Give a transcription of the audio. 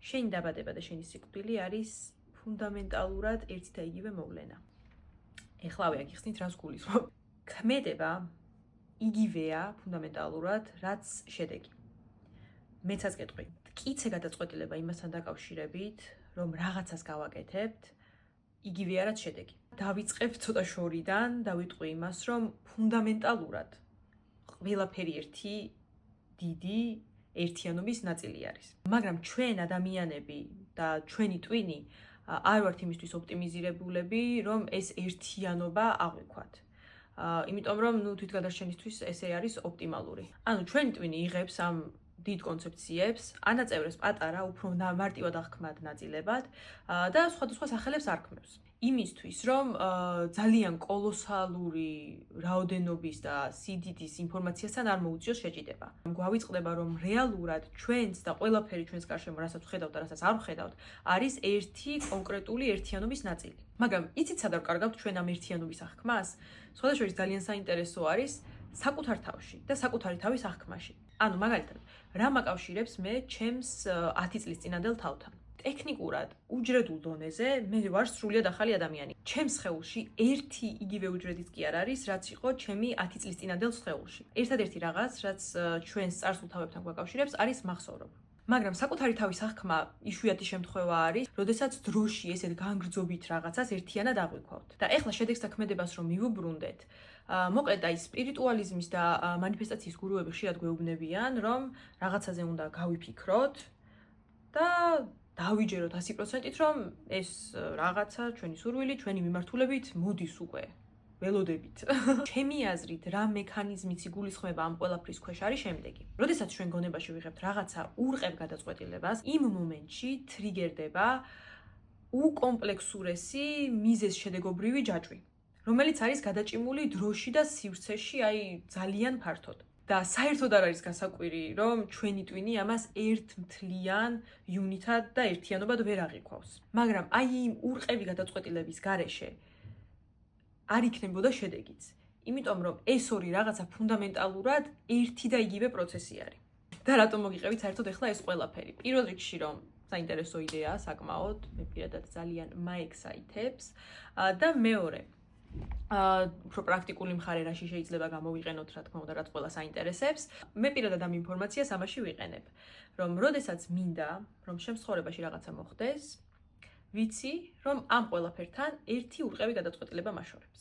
შენი დაბადება და შენი სიკვდილი არის ფუნდამენტალურად ერთი და იგივე მოვლენა. ეხლავე აქ იხსნით რას გულისხმობ. ქმედება იგივეა ფუნდამენტალურად, რაც შედეგი. მეცაც გეტყვი. მტკიცე გადაწყვეტილება იმასთან დაკავშირებით, რომ რაღაცას გავაკეთებთ, იგივეა რაც შედეგი. დავიწყებ ცოტა შორიდან, დავიტყვი იმას, რომ ფუნდამენტალურად ყველაფერი ერთი დიდი ერთიანობის ნაწილი არის. მაგრამ ჩვენ ადამიანები და ჩვენი ტვინი არ ვართ იმისთვის ოპტიმიზირებულები, რომ ეს ერთიანობა აღვიქვათ. იმიტომ რომ თვითგადარჩენისთვის ესე არის ოპტიმალური. ანუ ჩვენი ტვინი იღებს ამ დიდ კონცეფციებს, ანაწევრებს პატარა, უფრო მარტივად აღქმად ნაწილებად და სხვადასხვა სახელებს არქმევს. იმისთვის, რომ ძალიან კოლოსალური რაოდენობის და სიდიდის ინფორმაციასთან არ მოუწიოს შეჭიდება. გვავიწყდება, რომ რეალურად ჩვენს და ყველაფერი ჩვენს გარშემო, რასაც ვხედავთ და რასაც არ ვხედავთ, არის ერთი კონკრეტული ერთიანობის ნაწილი. მაგრამ იცით სად არ ვკარგავთ ჩვენ ამ ერთიანობის აღქმას? სხვადასხვა ძალიან საინტერესო არის საკუთარ თავში და საკუთარი თავის აღქმაში. ანუ მაგალითად, რა მაკავშირებს მე ჩემს 10 წლის წინანდელ თავთან? ტექნიკურად უჯრედულ დონეზე მე ვარ სრულიად ახალი ადამიანი. ჩემს სხეულში ერთი იგივე უჯრედიც კი არ არის, რაც იყო ჩემი 10 წლის წინანდელ სხეულში. ერთადერთი რაღაც, რაც ჩვენს წარსულ თავებთან გვაკავშირებს, არის მახსოვრობა. მაგრამ საკუთარი თავის აღქმა იშვიათი შემთხვევა არის, როდესაც დროში ესეთ განგრძობით რაღაცას ერთიანად აღვიქვავთ. და ეხლა შედეგს და ქმედებას რომ მივუბრუნდეთ, მოკლედ აი სპირიტუალიზმის და მანიფესტაციის გურუები ხშირად გვეუბნებიან, რომ რაღაცაზე უნდა გავიფიქროთ და დავიჯეროთ 100%-ით, რომ ეს რაღაცა, ჩვენი სურვილი, ჩვენი მიმართულებით მოდის უკვე ველოდებით. ჩემი აზრით, რა მექანიზმიც იგულისხმება ამ ყველაფრის ქვეშ არის შემდეგი. როდესაც ჩვენ გონებაში ვიღებთ რაღაცა ურყევ გადაწყვეტილებას, იმ მომენტში ტრიგერდება უკომპლექსურესი მიზეზ-შედეგობრივი ჯაჭვი, რომელიც არის გადაჭიმული დროში და სივრცეში, აი ძალიან ფართოდ. და საერთოდ არ არის გასაკვირი, რომ ჩვენი ტვინი ამას ერთმთლიან იუნიტად და ერთიანობად ვერ აღიქვავს. მაგრამ აი იმ ურყევი გადაწყვეტილების გარეშე არ იქნებოდა შედეგიც. იმიტომ რომ ეს ორი რაღაცა ფუნდამენტალურად ერთი და იგივე პროცესი არის. და რატომ მოგიყევით საერთოდ ახლა ეს ყველაფერი? პირველ რიგში რომ საინტერესო იდეაა საკმაოდ, მე პირადად ძალიან მაექსაითებს და მეორე უფრო პრაქტიკული მხარე რაში შეიძლება გამოვიყენოთ, რა თქმა უნდა, რაც ყველას აინტერესებს. მე პირადად ამ ინფორმაციას ამაში ვიყენებ, რომ როდესაც მინდა, რომ ჩემს ცხოვრებაში რაღაცა მოხდეს, ვიცი, რომ ამ ყველაფერთან ერთი ურყევი გადაწყვეტილება მაშორებს.